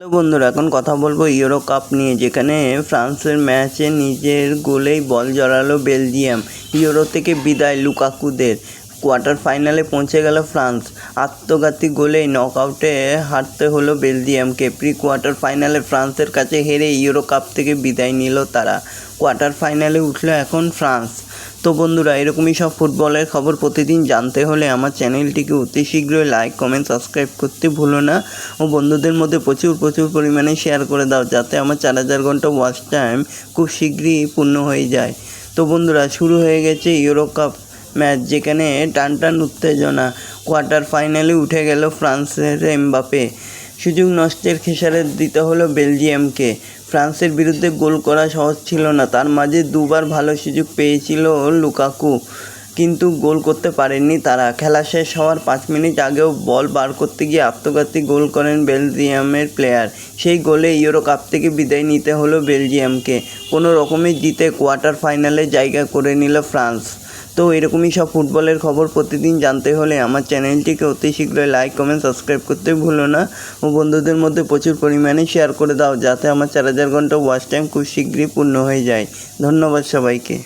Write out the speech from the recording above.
তো বন্ধুরা এখন কথা বলবো ইউরো কাপ নিয়ে, যেখানে ফ্রান্সের ম্যাচে নিজের গোলেই বল জড়ালো বেলজিয়াম। ইউরো থেকে বিদায় লুকাকুদের। কোয়ার্টার ফাইনালে পৌঁছে গেল ফ্রান্স। আত্মঘাতী গোলেই নকআউটে হারতে হলো বেলজিয়ামকে। প্রি কোয়ার্টার ফাইনালে ফ্রান্সের কাছে হেরে ইউরো কাপ থেকে বিদায় নিল তারা। কোয়ার্টার ফাইনালে উঠলো এখন ফ্রান্স। তো বন্ধুরা, এরকমই সব ফুটবলের খবর প্রতিদিন জানতে হলে আমার চ্যানেলটিকে অতি শীঘ্রই লাইক, কমেন্ট, সাবস্ক্রাইব করতে ভুলো না ও বন্ধুদের মধ্যে প্রচুর পরিমাণে শেয়ার করে দাও, যাতে আমার 4000 ঘন্টা ওয়াচ টাইম খুব শীঘ্রই পূর্ণ হয়ে যায়। তো বন্ধুরা, শুরু হয়ে গেছে ইউরো কাপ ম্যাচ, যেখানে টান উত্তেজনা। কোয়ার্টার ফাইনালে উঠে গেল ফ্রান্সের এমবাপে। সুযোগ নষ্টের খেসারত দিতে হলো বেলজিয়ামকে। ফ্রান্সের বিরুদ্ধে গোল করা সহজ ছিল না, তার মাঝে দুবার ভালো সুযোগ পেয়েছিল লুকাকু, কিন্তু গোল করতে পারেননি তারা। খেলা শেষ হওয়ার 5 মিনিট আগেও বল বার করতে গিয়ে আত্মঘাতী গোল করেন বেলজিয়ামের প্লেয়ার। সেই গোলে ইউরো কাপ থেকে বিদায় নিতে হলো বেলজিয়ামকে। কোনো রকমে জিতে কোয়ার্টার ফাইনালে জায়গা করে নিল ফ্রান্স। তো এরকমই সব ফুটবলের খবর প্রতিদিন জানতে হলে আমার চ্যানেলটিকে অতি শীঘ্রই লাইক, কমেন্ট, সাবস্ক্রাইব করতে ভুলো না ও বন্ধুদের মধ্যে প্রচুর পরিমাণে শেয়ার করে দাও, যাতে আমার 4000 ঘন্টা ওয়াচ টাইম খুব শীঘ্রই পূর্ণ হয়ে যায়। ধন্যবাদ সবাইকে।